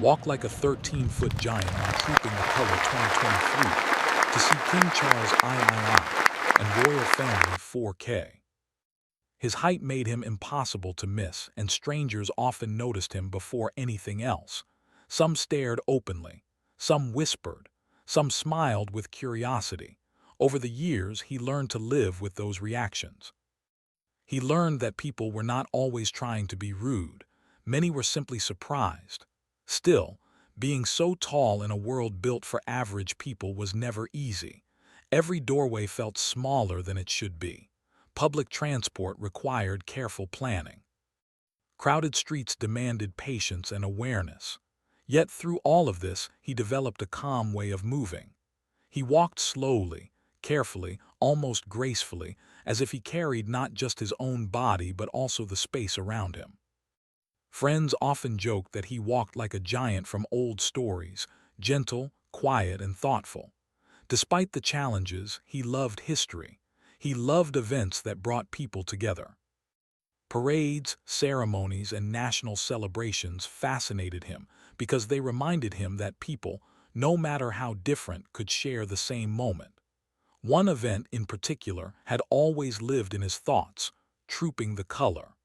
Walk like a 13-foot giant on Trooping the Color 2023 to see King Charles III and Royal Family 4K. His height made him impossible to miss, and strangers often noticed him before anything else. Some stared openly, some whispered, some smiled with curiosity. Over the years, he learned to live with those reactions. He learned that people were not always trying to be rude. Many were simply surprised. Still, being so tall in a world built for average people was never easy. Every doorway felt smaller than it should be. Public transport required careful planning. Crowded streets demanded patience and awareness. Yet through all of this, he developed a calm way of moving. He walked slowly, carefully, almost gracefully, as if he carried not just his own body but also the space around him. Friends often joked that he walked like a giant from old stories, gentle, quiet, and thoughtful. Despite the challenges, he loved history. He loved events that brought people together. Parades, ceremonies, and national celebrations fascinated him because they reminded him that people, no matter how different, could share the same moment. One event in particular had always lived in his thoughts: Trooping the Color.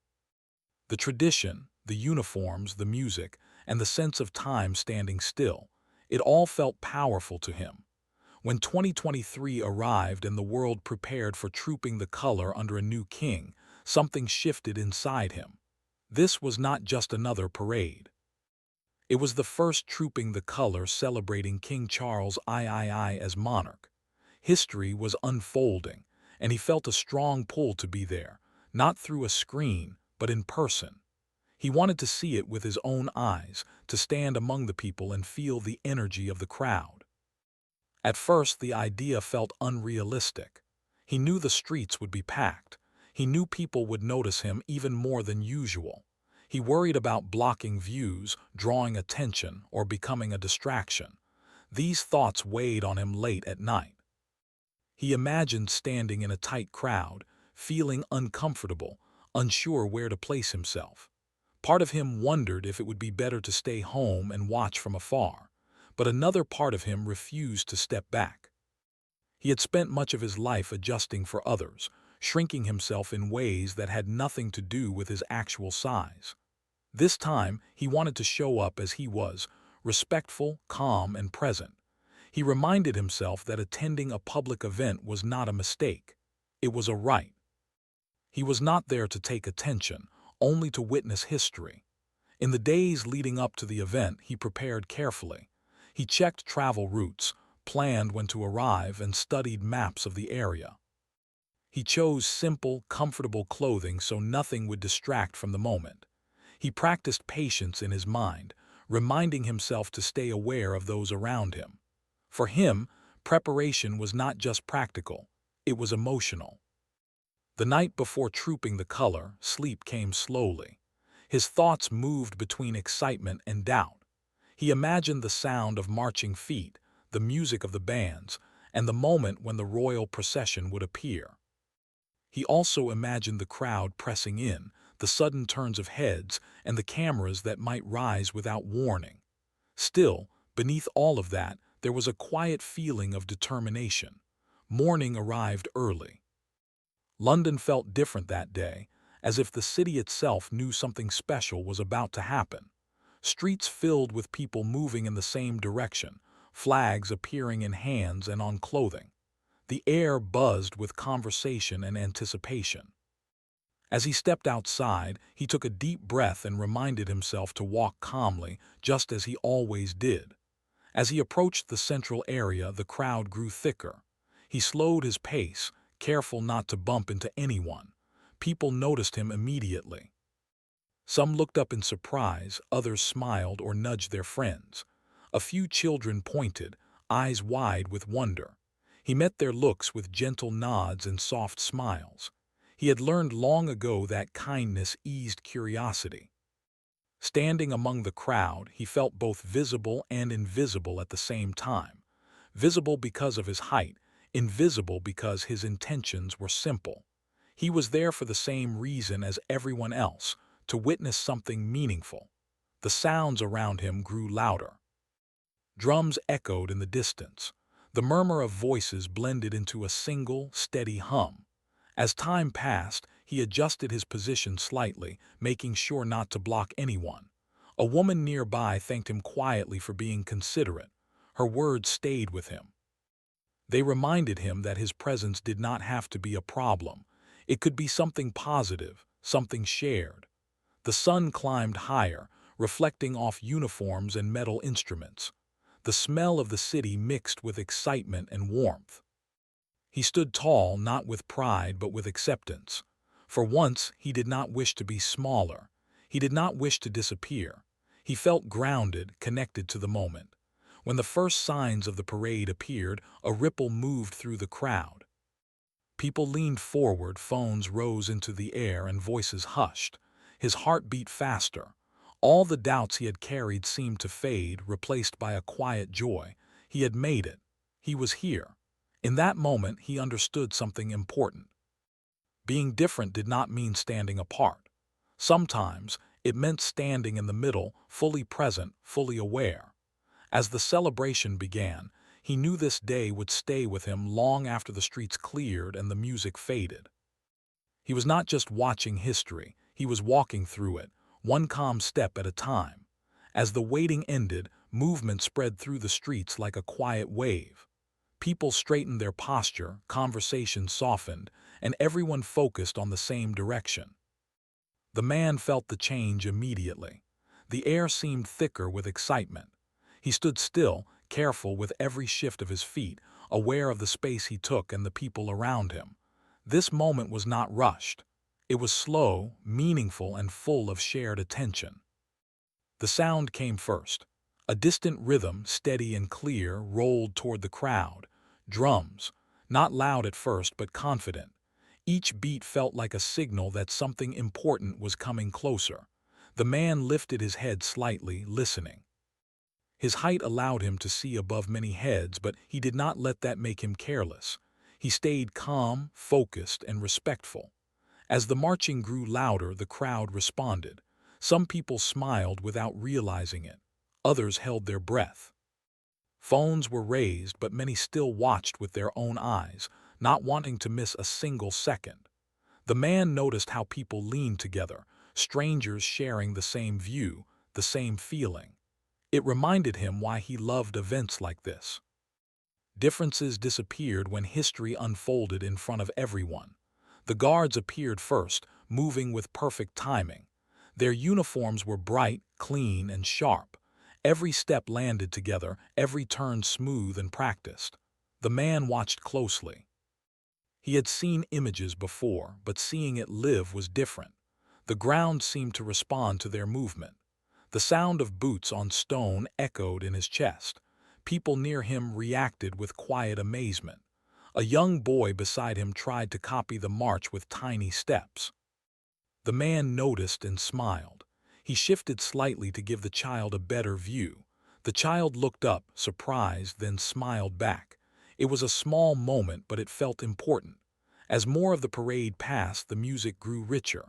The tradition, the uniforms, the music, and the sense of time standing still, it all felt powerful to him. When 2023 arrived and the world prepared for Trooping the Color under a new king, something shifted inside him. This was not just another parade. It was the first Trooping the Color celebrating King Charles III as monarch. History was unfolding, and he felt a strong pull to be there, not through a screen, but in person. He wanted to see it with his own eyes, to stand among the people and feel the energy of the crowd. At first, the idea felt unrealistic. He knew the streets would be packed. He knew people would notice him even more than usual. He worried about blocking views, drawing attention, or becoming a distraction. These thoughts weighed on him late at night. He imagined standing in a tight crowd, feeling uncomfortable, unsure where to place himself. Part of him wondered if it would be better to stay home and watch from afar, but another part of him refused to step back. He had spent much of his life adjusting for others, shrinking himself in ways that had nothing to do with his actual size. This time, he wanted to show up as he was, respectful, calm, and present. He reminded himself that attending a public event was not a mistake. It was a right. He was not there to take attention, only to witness history. In the days leading up to the event, he prepared carefully. He checked travel routes, planned when to arrive, and studied maps of the area. He chose simple, comfortable clothing so nothing would distract from the moment. He practiced patience in his mind, reminding himself to stay aware of those around him. For him, preparation was not just practical, it was emotional. The night before Trooping the Color, sleep came slowly. His thoughts moved between excitement and doubt. He imagined the sound of marching feet, the music of the bands, and the moment when the royal procession would appear. He also imagined the crowd pressing in, the sudden turns of heads, and the cameras that might rise without warning. Still, beneath all of that, there was a quiet feeling of determination. Morning arrived early. London felt different that day, as if the city itself knew something special was about to happen. Streets filled with people moving in the same direction, flags appearing in hands and on clothing. The air buzzed with conversation and anticipation. As he stepped outside, he took a deep breath and reminded himself to walk calmly, just as he always did. As he approached the central area, the crowd grew thicker. He slowed his pace, careful not to bump into anyone. People noticed him immediately. Some looked up in surprise, others smiled or nudged their friends. A few children pointed, eyes wide with wonder. He met their looks with gentle nods and soft smiles. He had learned long ago that kindness eased curiosity. Standing among the crowd, he felt both visible and invisible at the same time. Visible because of his height, invisible because his intentions were simple. He was there for the same reason as everyone else, to witness something meaningful. The sounds around him grew louder. Drums echoed in the distance. The murmur of voices blended into a single, steady hum. As time passed, he adjusted his position slightly, making sure not to block anyone. A woman nearby thanked him quietly for being considerate. Her words stayed with him. They reminded him that his presence did not have to be a problem. It could be something positive, something shared. The sun climbed higher, reflecting off uniforms and metal instruments. The smell of the city mixed with excitement and warmth. He stood tall, not with pride but with acceptance. For once, he did not wish to be smaller. He did not wish to disappear. He felt grounded, connected to the moment. When the first signs of the parade appeared, a ripple moved through the crowd. People leaned forward, phones rose into the air, and voices hushed. His heart beat faster. All the doubts he had carried seemed to fade, replaced by a quiet joy. He had made it. He was here. In that moment, he understood something important. Being different did not mean standing apart. Sometimes, it meant standing in the middle, fully present, fully aware. As the celebration began, he knew this day would stay with him long after the streets cleared and the music faded. He was not just watching history, he was walking through it, one calm step at a time. As the waiting ended, movement spread through the streets like a quiet wave. People straightened their posture, conversation softened, and everyone focused on the same direction. The man felt the change immediately. The air seemed thicker with excitement. He stood still, careful with every shift of his feet, aware of the space he took and the people around him. This moment was not rushed. It was slow, meaningful, and full of shared attention. The sound came first. A distant rhythm, steady and clear, rolled toward the crowd. Drums, not loud at first but confident. Each beat felt like a signal that something important was coming closer. The man lifted his head slightly, listening. His height allowed him to see above many heads, but he did not let that make him careless. He stayed calm, focused, and respectful. As the marching grew louder, the crowd responded. Some people smiled without realizing it. Others held their breath. Phones were raised, but many still watched with their own eyes, not wanting to miss a single second. The man noticed how people leaned together, strangers sharing the same view, the same feeling. It reminded him why he loved events like this. Differences disappeared when history unfolded in front of everyone. The guards appeared first, moving with perfect timing. Their uniforms were bright, clean, and sharp. Every step landed together, every turn smooth and practiced. The man watched closely. He had seen images before, but seeing it live was different. The ground seemed to respond to their movement. The sound of boots on stone echoed in his chest. People near him reacted with quiet amazement. A young boy beside him tried to copy the march with tiny steps. The man noticed and smiled. He shifted slightly to give the child a better view. The child looked up, surprised, then smiled back. It was a small moment, but it felt important. As more of the parade passed, the music grew richer.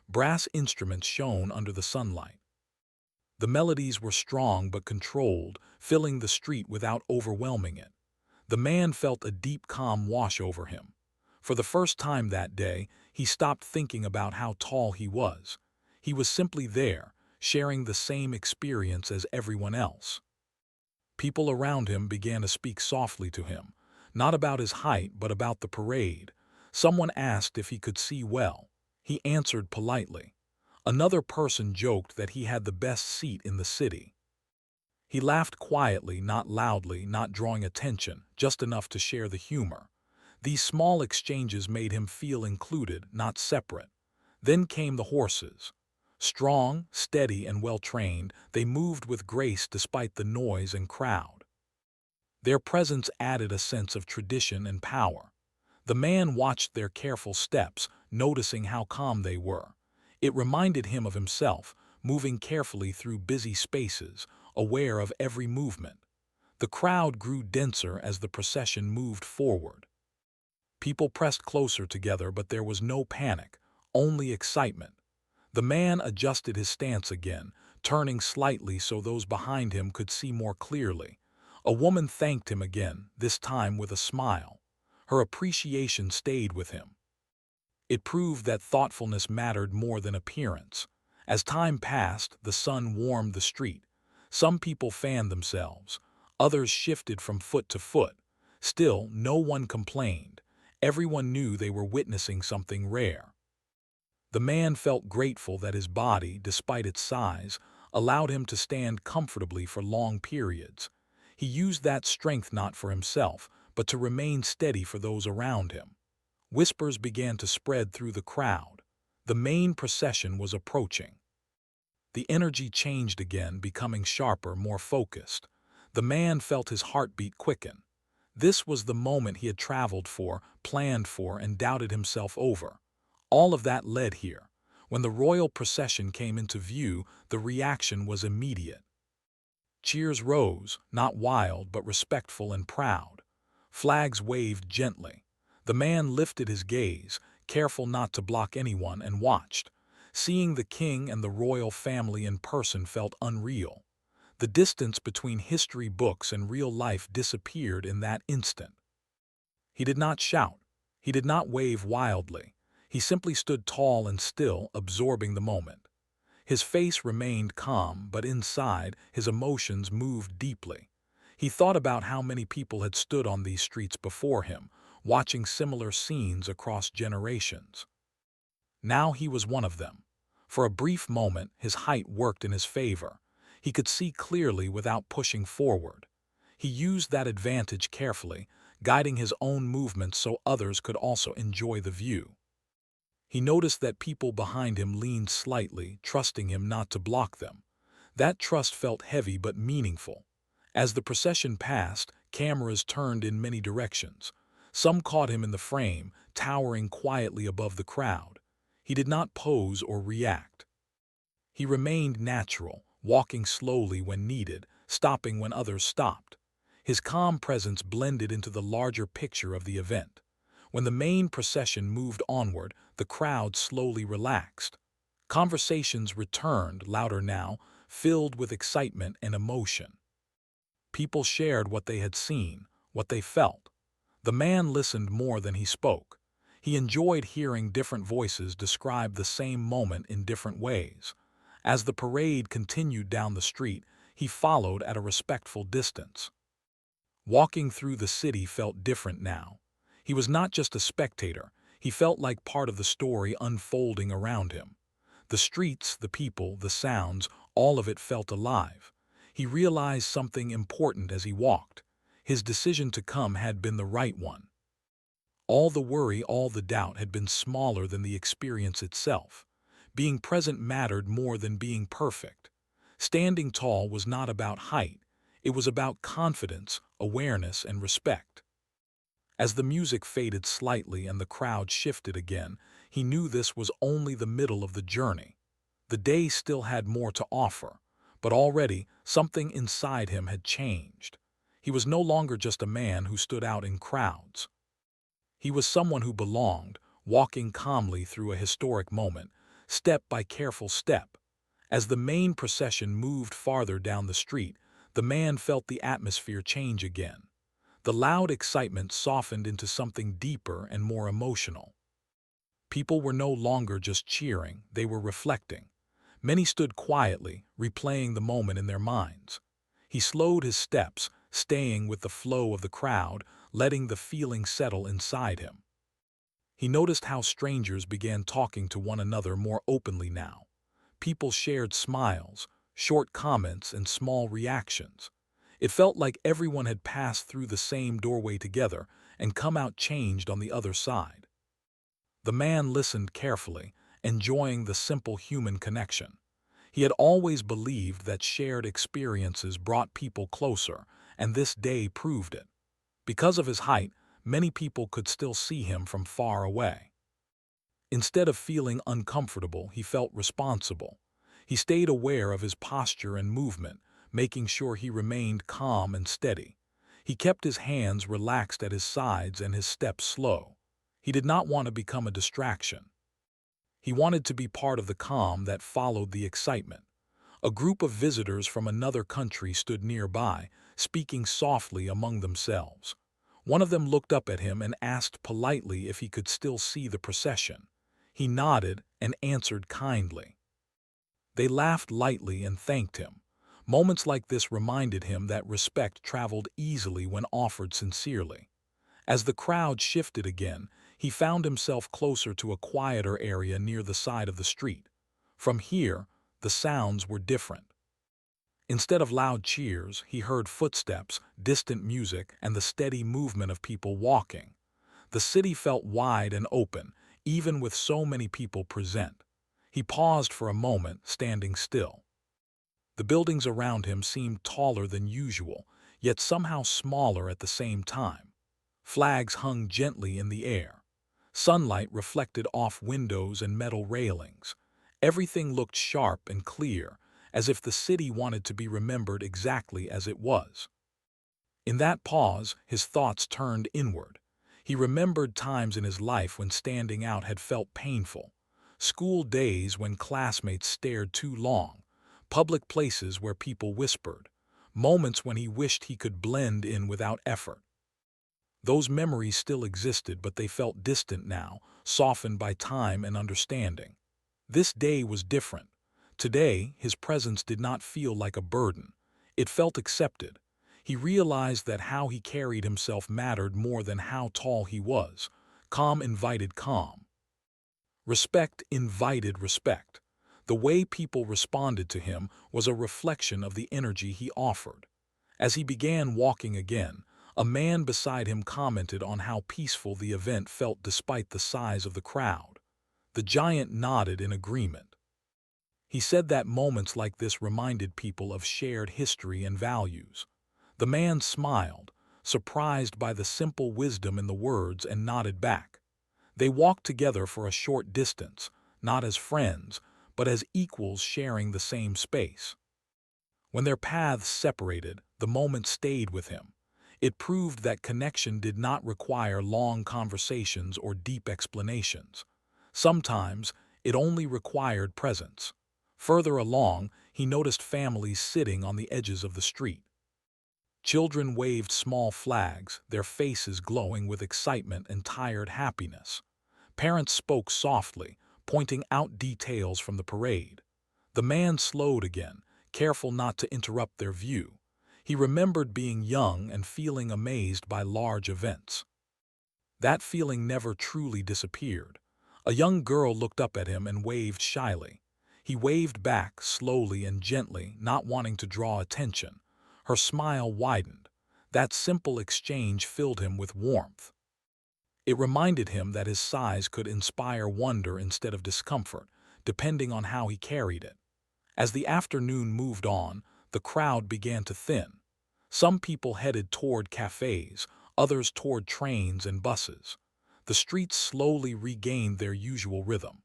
Brass instruments shone under the sunlight. The melodies were strong but controlled, filling the street without overwhelming it. The man felt a deep calm wash over him. For the first time that day, he stopped thinking about how tall he was. He was simply there, sharing the same experience as everyone else. People around him began to speak softly to him, not about his height but about the parade. Someone asked if he could see well. He answered politely. Another person joked that he had the best seat in the city. He laughed quietly, not loudly, not drawing attention, just enough to share the humor. These small exchanges made him feel included, not separate. Then came the horses. Strong, steady, and well-trained, they moved with grace despite the noise and crowd. Their presence added a sense of tradition and power. The man watched their careful steps, noticing how calm they were. It reminded him of himself, moving carefully through busy spaces, aware of every movement. The crowd grew denser as the procession moved forward. People pressed closer together, but there was no panic, only excitement. The man adjusted his stance again, turning slightly so those behind him could see more clearly. A woman thanked him again, this time with a smile. Her appreciation stayed with him. It proved that thoughtfulness mattered more than appearance. As time passed, the sun warmed the street. Some people fanned themselves. Others shifted from foot to foot. Still, no one complained. Everyone knew they were witnessing something rare. The man felt grateful that his body, despite its size, allowed him to stand comfortably for long periods. He used that strength not for himself, but to remain steady for those around him. Whispers began to spread through the crowd. The main procession was approaching. The energy changed again, becoming sharper, more focused. The man felt his heartbeat quicken. This was the moment he had traveled for, planned for, and doubted himself over. All of that led here. When the royal procession came into view, the reaction was immediate. Cheers rose, not wild but respectful and proud. Flags waved gently. The man lifted his gaze, careful not to block anyone, and watched. Seeing the king and the royal family in person felt unreal. The distance between history books and real life disappeared in that instant. He did not shout. He did not wave wildly. He simply stood tall and still, absorbing the moment. His face remained calm, but inside, his emotions moved deeply. He thought about how many people had stood on these streets before him, watching similar scenes across generations. Now he was one of them. For a brief moment, his height worked in his favor. He could see clearly without pushing forward. He used that advantage carefully, guiding his own movements so others could also enjoy the view. He noticed that people behind him leaned slightly, trusting him not to block them. That trust felt heavy but meaningful. As the procession passed, cameras turned in many directions. Some caught him in the frame, towering quietly above the crowd. He did not pose or react. He remained natural, walking slowly when needed, stopping when others stopped. His calm presence blended into the larger picture of the event. When the main procession moved onward, the crowd slowly relaxed. Conversations returned, louder now, filled with excitement and emotion. People shared what they had seen, what they felt. The man listened more than he spoke. He enjoyed hearing different voices describe the same moment in different ways. As the parade continued down the street, he followed at a respectful distance. Walking through the city felt different now. He was not just a spectator, he felt like part of the story unfolding around him. The streets, the people, the sounds, all of it felt alive. He realized something important as he walked. His decision to come had been the right one. All the worry, all the doubt had been smaller than the experience itself. Being present mattered more than being perfect. Standing tall was not about height. It was about confidence, awareness, and respect. As the music faded slightly and the crowd shifted again, he knew this was only the middle of the journey. The day still had more to offer, but already something inside him had changed. He was no longer just a man who stood out in crowds. He was someone who belonged, walking calmly through a historic moment, step by careful step. As the main procession moved farther down the street, the man felt the atmosphere change again. The loud excitement softened into something deeper and more emotional. People were no longer just cheering, they were reflecting. Many stood quietly, replaying the moment in their minds. He slowed his steps, staying with the flow of the crowd, letting the feeling settle inside him. He noticed how strangers began talking to one another more openly now. People shared smiles, short comments, and small reactions. It felt like everyone had passed through the same doorway together and come out changed on the other side. The man listened carefully, enjoying the simple human connection. He had always believed that shared experiences brought people closer, and this day proved it. Because of his height, many people could still see him from far away. Instead of feeling uncomfortable, he felt responsible. He stayed aware of his posture and movement, making sure he remained calm and steady. He kept his hands relaxed at his sides and his steps slow. He did not want to become a distraction. He wanted to be part of the calm that followed the excitement. A group of visitors from another country stood nearby, speaking softly among themselves. One of them looked up at him and asked politely if he could still see the procession. He nodded and answered kindly. They laughed lightly and thanked him. Moments like this reminded him that respect traveled easily when offered sincerely. As the crowd shifted again, he found himself closer to a quieter area near the side of the street. From here, the sounds were different. Instead of loud cheers, he heard footsteps, distant music, and the steady movement of people walking. The city felt wide and open, even with so many people present. He paused for a moment, standing still. The buildings around him seemed taller than usual, yet somehow smaller at the same time. Flags hung gently in the air. Sunlight reflected off windows and metal railings. Everything looked sharp and clear, as if the city wanted to be remembered exactly as it was. In that pause, his thoughts turned inward. He remembered times in his life when standing out had felt painful. School days when classmates stared too long. Public places where people whispered. Moments when he wished he could blend in without effort. Those memories still existed, but they felt distant now, softened by time and understanding. This day was different. Today, his presence did not feel like a burden. It felt accepted. He realized that how he carried himself mattered more than how tall he was. Calm invited calm. Respect invited respect. The way people responded to him was a reflection of the energy he offered. As he began walking again, a man beside him commented on how peaceful the event felt despite the size of the crowd. The giant nodded in agreement. He said that moments like this reminded people of shared history and values. The man smiled, surprised by the simple wisdom in the words, and nodded back. They walked together for a short distance, not as friends, but as equals sharing the same space. When their paths separated, the moment stayed with him. It proved that connection did not require long conversations or deep explanations. Sometimes, it only required presence. Further along, he noticed families sitting on the edges of the street. Children waved small flags, their faces glowing with excitement and tired happiness. Parents spoke softly, pointing out details from the parade. The man slowed again, careful not to interrupt their view. He remembered being young and feeling amazed by large events. That feeling never truly disappeared. A young girl looked up at him and waved shyly. He waved back slowly and gently, not wanting to draw attention. Her smile widened. That simple exchange filled him with warmth. It reminded him that his size could inspire wonder instead of discomfort, depending on how he carried it. As the afternoon moved on, the crowd began to thin. Some people headed toward cafes, others toward trains and buses. The streets slowly regained their usual rhythm.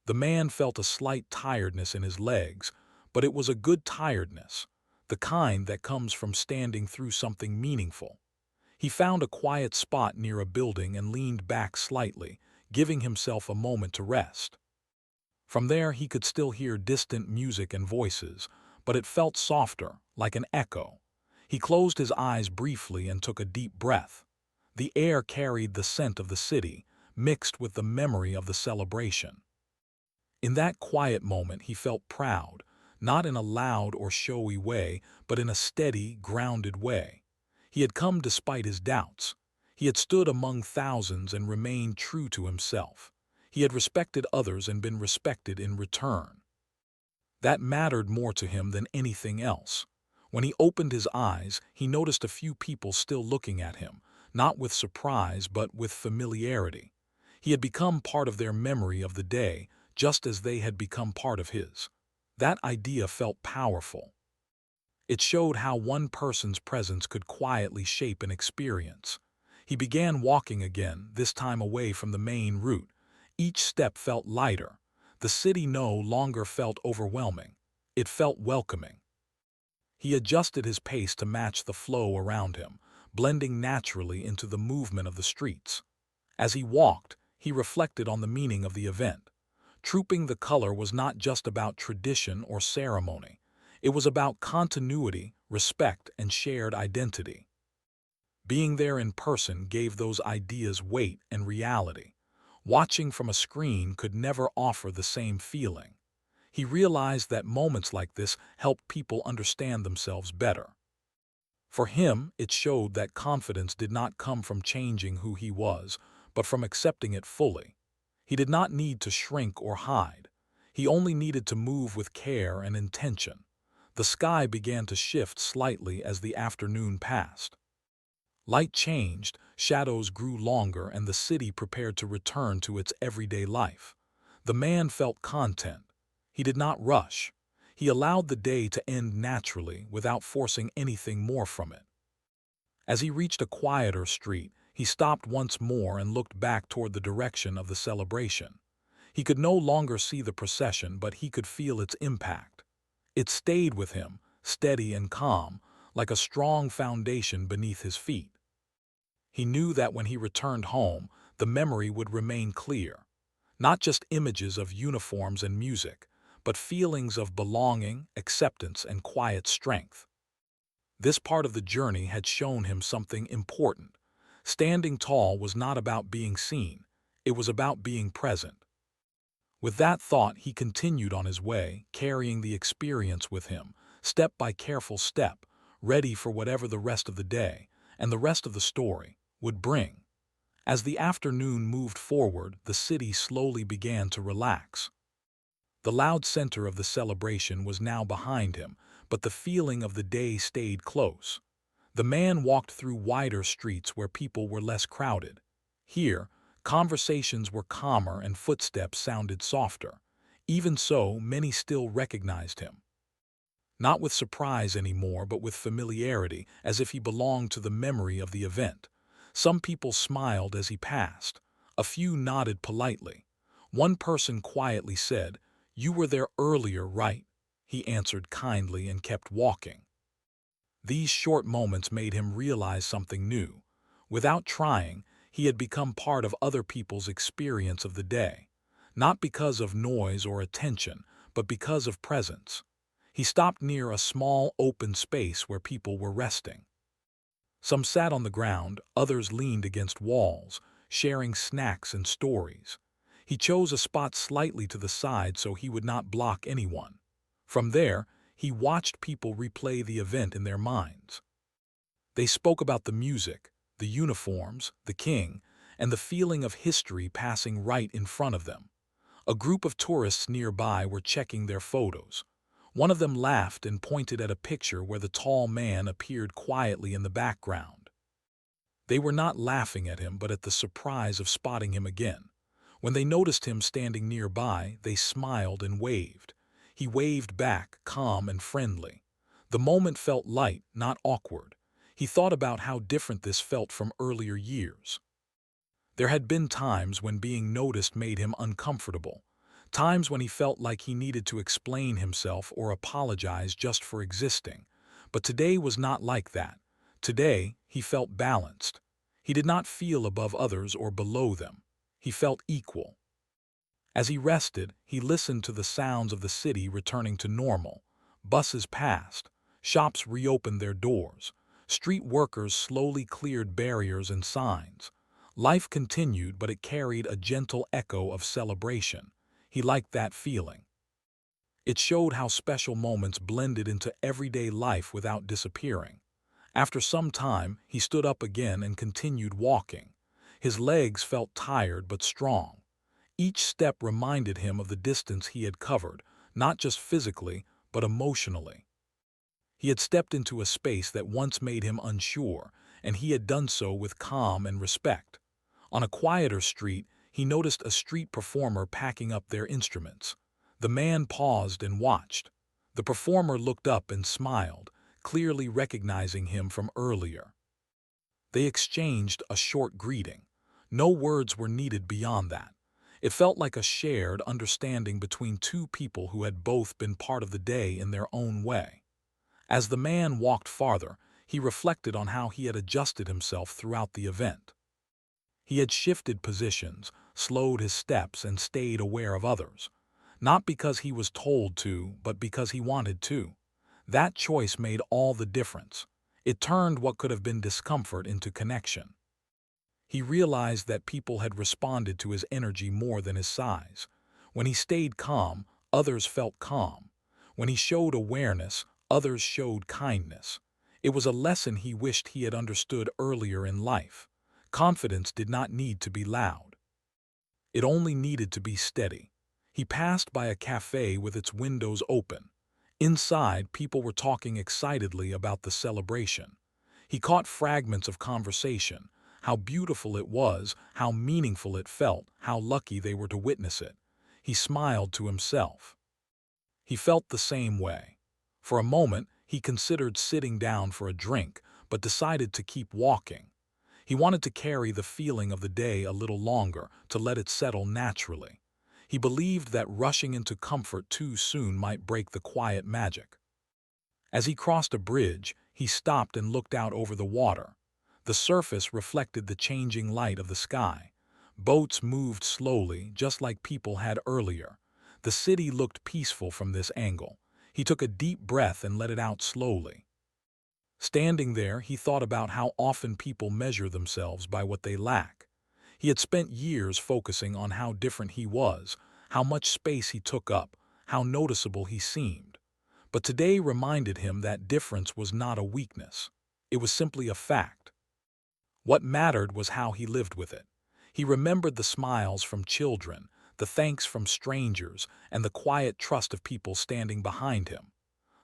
The man felt a slight tiredness in his legs, but it was a good tiredness, the kind that comes from standing through something meaningful. He found a quiet spot near a building and leaned back slightly, giving himself a moment to rest. From there he could still hear distant music and voices, but it felt softer, like an echo. He closed his eyes briefly and took a deep breath. The air carried the scent of the city, mixed with the memory of the celebration. In that quiet moment he felt proud, not in a loud or showy way, but in a steady, grounded way. He had come despite his doubts. He had stood among thousands and remained true to himself. He had respected others and been respected in return. That mattered more to him than anything else. When he opened his eyes, he noticed a few people still looking at him, not with surprise but with familiarity. He had become part of their memory of the day, just as they had become part of his. That idea felt powerful. It showed how one person's presence could quietly shape an experience. He began walking again, this time away from the main route. Each step felt lighter. The city no longer felt overwhelming. It felt welcoming. He adjusted his pace to match the flow around him, blending naturally into the movement of the streets. As he walked, he reflected on the meaning of the event. Trooping the color was not just about tradition or ceremony. It was about continuity, respect, and shared identity. Being there in person gave those ideas weight and reality. Watching from a screen could never offer the same feeling. He realized that moments like this helped people understand themselves better. For him, it showed that confidence did not come from changing who he was, but from accepting it fully. He did not need to shrink or hide. He only needed to move with care and intention. The sky began to shift slightly as the afternoon passed. Light changed, shadows grew longer, and the city prepared to return to its everyday life. The man felt content. He did not rush. He allowed the day to end naturally without forcing anything more from it. As he reached a quieter street, he stopped once more and looked back toward the direction of the celebration. He could no longer see the procession, but he could feel its impact. It stayed with him, steady and calm, like a strong foundation beneath his feet. He knew that when he returned home, the memory would remain clear. Not just images of uniforms and music, but feelings of belonging, acceptance, and quiet strength. This part of the journey had shown him something important. Standing tall was not about being seen, it was about being present. With that thought, he continued on his way, carrying the experience with him, step by careful step, ready for whatever the rest of the day, and the rest of the story, would bring. As the afternoon moved forward, the city slowly began to relax. The loud center of the celebration was now behind him, but the feeling of the day stayed close. The man walked through wider streets where people were less crowded. Here, conversations were calmer and footsteps sounded softer. Even so, many still recognized him. Not with surprise anymore, but with familiarity, as if he belonged to the memory of the event. Some people smiled as he passed. A few nodded politely. One person quietly said, "You were there earlier, right?" He answered kindly and kept walking. These short moments made him realize something new. Without trying, he had become part of other people's experience of the day. Not because of noise or attention, but because of presence. He stopped near a small, open space where people were resting. Some sat on the ground, others leaned against walls, sharing snacks and stories. He chose a spot slightly to the side so he would not block anyone. From there, he watched people replay the event in their minds. They spoke about the music, the uniforms, the king, and the feeling of history passing right in front of them. A group of tourists nearby were checking their photos. One of them laughed and pointed at a picture where the tall man appeared quietly in the background. They were not laughing at him, but at the surprise of spotting him again. When they noticed him standing nearby, they smiled and waved. He waved back, calm and friendly. The moment felt light, not awkward. He thought about how different this felt from earlier years. There had been times when being noticed made him uncomfortable. Times when he felt like he needed to explain himself or apologize just for existing. But today was not like that. Today, he felt balanced. He did not feel above others or below them. He felt equal. As he rested, he listened to the sounds of the city returning to normal. Buses passed. Shops reopened their doors. Street workers slowly cleared barriers and signs. Life continued, but it carried a gentle echo of celebration. He liked that feeling. It showed how special moments blended into everyday life without disappearing. After some time, he stood up again and continued walking. His legs felt tired but strong. Each step reminded him of the distance he had covered, not just physically, but emotionally. He had stepped into a space that once made him unsure, and he had done so with calm and respect. On a quieter street, he noticed a street performer packing up their instruments. The man paused and watched. The performer looked up and smiled, clearly recognizing him from earlier. They exchanged a short greeting. No words were needed beyond that. It felt like a shared understanding between two people who had both been part of the day in their own way. As the man walked farther, he reflected on how he had adjusted himself throughout the event. He had shifted positions, slowed his steps, and stayed aware of others. Not because he was told to, but because he wanted to. That choice made all the difference. It turned what could have been discomfort into connection. He realized that people had responded to his energy more than his size. When he stayed calm, others felt calm. When he showed awareness, others showed kindness. It was a lesson he wished he had understood earlier in life. Confidence did not need to be loud. It only needed to be steady. He passed by a cafe with its windows open. Inside, people were talking excitedly about the celebration. He caught fragments of conversation, how beautiful it was, how meaningful it felt, how lucky they were to witness it. He smiled to himself. He felt the same way. For a moment, he considered sitting down for a drink, but decided to keep walking. He wanted to carry the feeling of the day a little longer, to let it settle naturally. He believed that rushing into comfort too soon might break the quiet magic. As he crossed a bridge, he stopped and looked out over the water. The surface reflected the changing light of the sky. Boats moved slowly, just like people had earlier. The city looked peaceful from this angle. He took a deep breath and let it out slowly. Standing there, he thought about how often people measure themselves by what they lack. He had spent years focusing on how different he was, how much space he took up, how noticeable he seemed. But today reminded him that difference was not a weakness. It was simply a fact. What mattered was how he lived with it. He remembered the smiles from children, the thanks from strangers, and the quiet trust of people standing behind him.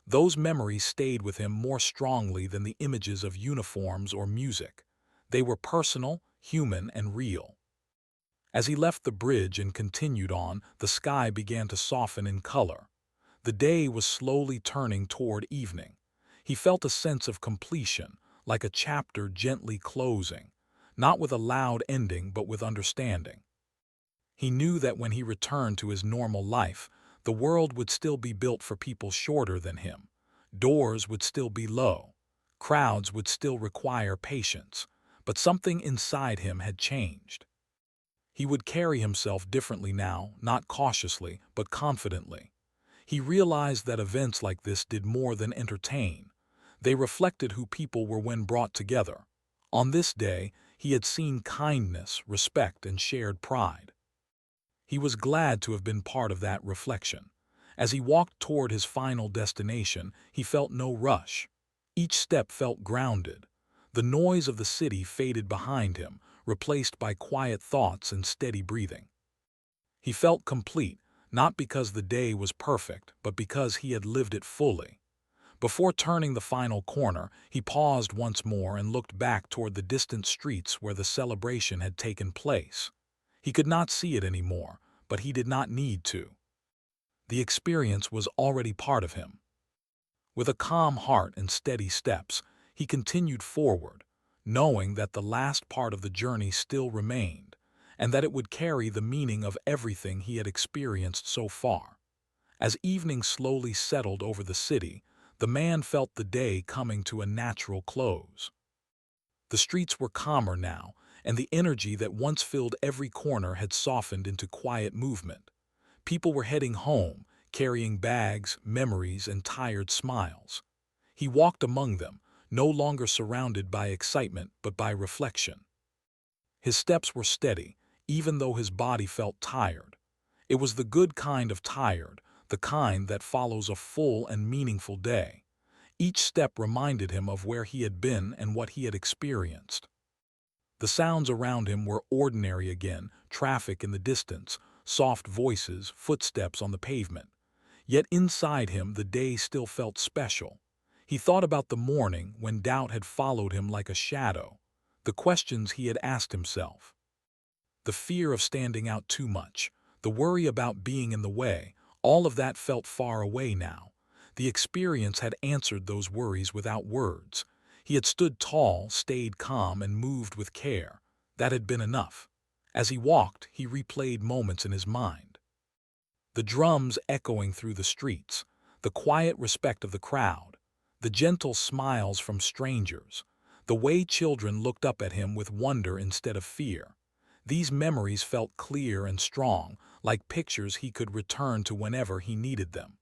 Those memories stayed with him more strongly than the images of uniforms or music. They were personal, human, and real. As he left the bridge and continued on, the sky began to soften in color. The day was slowly turning toward evening. He felt a sense of completion, like a chapter gently closing, not with a loud ending but with understanding. He knew that when he returned to his normal life, the world would still be built for people shorter than him. Doors would still be low. Crowds would still require patience. But something inside him had changed. He would carry himself differently now, not cautiously, but confidently. He realized that events like this did more than entertain. They reflected who people were when brought together. On this day, he had seen kindness, respect, and shared pride. He was glad to have been part of that reflection. As he walked toward his final destination, he felt no rush. Each step felt grounded. The noise of the city faded behind him, replaced by quiet thoughts and steady breathing. He felt complete, not because the day was perfect, but because he had lived it fully. Before turning the final corner, he paused once more and looked back toward the distant streets where the celebration had taken place. He could not see it anymore, but he did not need to. The experience was already part of him. With a calm heart and steady steps, he continued forward, knowing that the last part of the journey still remained, and that it would carry the meaning of everything he had experienced so far. As evening slowly settled over the city, the man felt the day coming to a natural close. The streets were calmer now, and the energy that once filled every corner had softened into quiet movement. People were heading home, carrying bags, memories, and tired smiles. He walked among them, no longer surrounded by excitement but by reflection. His steps were steady, even though his body felt tired. It was the good kind of tired, the kind that follows a full and meaningful day. Each step reminded him of where he had been and what he had experienced. The sounds around him were ordinary again, traffic in the distance, soft voices, footsteps on the pavement. Yet inside him the day still felt special. He thought about the morning when doubt had followed him like a shadow, the questions he had asked himself, the fear of standing out too much, the worry about being in the way. All of that felt far away now. The experience had answered those worries without words. He had stood tall, stayed calm, and moved with care. That had been enough. As he walked, he replayed moments in his mind. The drums echoing through the streets, the quiet respect of the crowd, the gentle smiles from strangers, the way children looked up at him with wonder instead of fear. These memories felt clear and strong, like pictures he could return to whenever he needed them.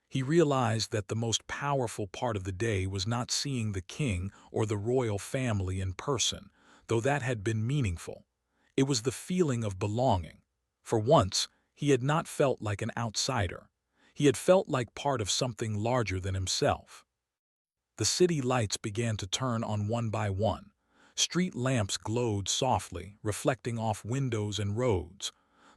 He realized that the most powerful part of the day was not seeing the king or the royal family in person, though that had been meaningful. It was the feeling of belonging. For once, he had not felt like an outsider. He had felt like part of something larger than himself. The city lights began to turn on one by one. Street lamps glowed softly, reflecting off windows and roads.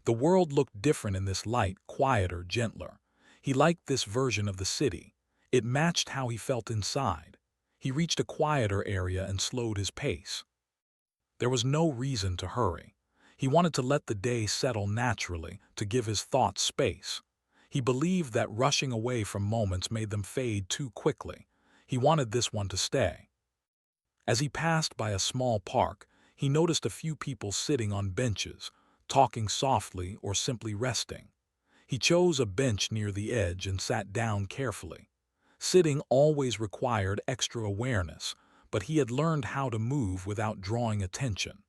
The world looked different in this light, quieter, gentler. He liked this version of the city. It matched how he felt inside. He reached a quieter area and slowed his pace. There was no reason to hurry. He wanted to let the day settle naturally, to give his thoughts space. He believed that rushing away from moments made them fade too quickly. He wanted this one to stay. As he passed by a small park, he noticed a few people sitting on benches, talking softly or simply resting. He chose a bench near the edge and sat down carefully. Sitting always required extra awareness, but he had learned how to move without drawing attention.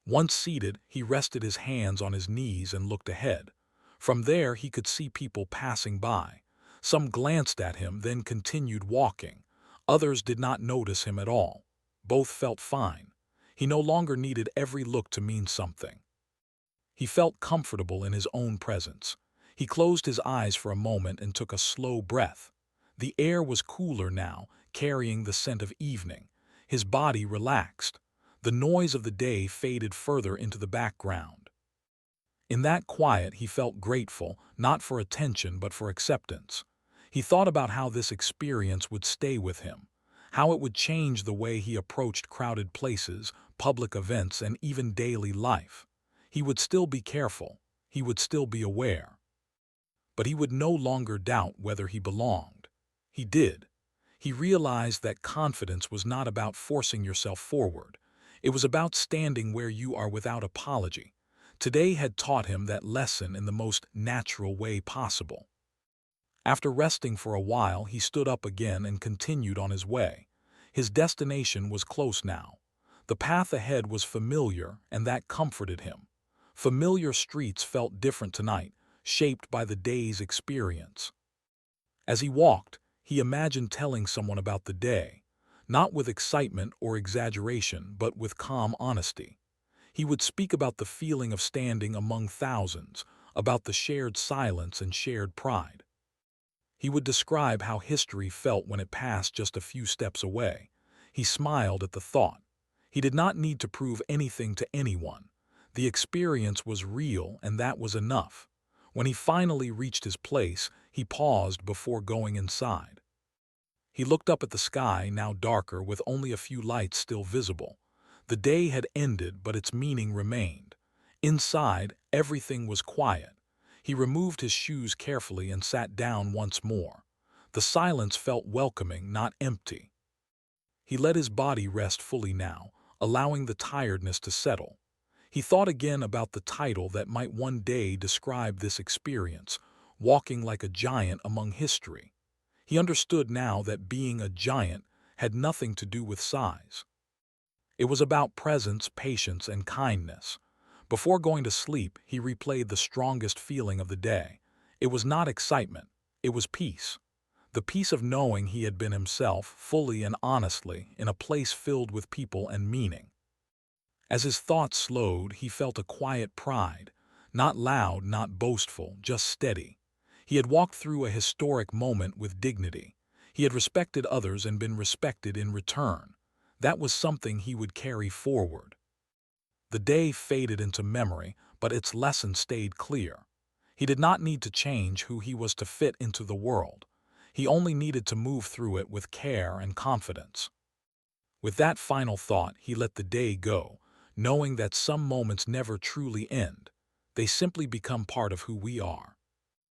Once seated, he rested his hands on his knees and looked ahead. From there, he could see people passing by. Some glanced at him, then continued walking. Others did not notice him at all. Both felt fine. He no longer needed every look to mean something. He felt comfortable in his own presence. He closed his eyes for a moment and took a slow breath. The air was cooler now, carrying the scent of evening. His body relaxed. The noise of the day faded further into the background. In that quiet, he felt grateful, not for attention but for acceptance. He thought about how this experience would stay with him, how it would change the way he approached crowded places, public events, and even daily life. He would still be careful. He would still be aware. But he would no longer doubt whether he belonged. He did. He realized that confidence was not about forcing yourself forward. It was about standing where you are without apology. Today had taught him that lesson in the most natural way possible. After resting for a while, he stood up again and continued on his way. His destination was close now. The path ahead was familiar, and that comforted him. Familiar streets felt different tonight, shaped by the day's experience. As he walked, he imagined telling someone about the day, not with excitement or exaggeration, but with calm honesty. He would speak about the feeling of standing among thousands, about the shared silence and shared pride. He would describe how history felt when it passed just a few steps away. He smiled at the thought. He did not need to prove anything to anyone. The experience was real, and that was enough. When he finally reached his place, he paused before going inside. He looked up at the sky, now darker, with only a few lights still visible. The day had ended, but its meaning remained. Inside, everything was quiet. He removed his shoes carefully and sat down once more. The silence felt welcoming, not empty. He let his body rest fully now, allowing the tiredness to settle. He thought again about the title that might one day describe this experience, walking like a giant among history. He understood now that being a giant had nothing to do with size. It was about presence, patience, and kindness. Before going to sleep, he replayed the strongest feeling of the day. It was not excitement, it was peace. The peace of knowing he had been himself, fully and honestly, in a place filled with people and meaning. As his thoughts slowed, he felt a quiet pride, not loud, not boastful, just steady. He had walked through a historic moment with dignity. He had respected others and been respected in return. That was something he would carry forward. The day faded into memory, but its lesson stayed clear. He did not need to change who he was to fit into the world. He only needed to move through it with care and confidence. With that final thought, he let the day go, knowing that some moments never truly end. They simply become part of who we are.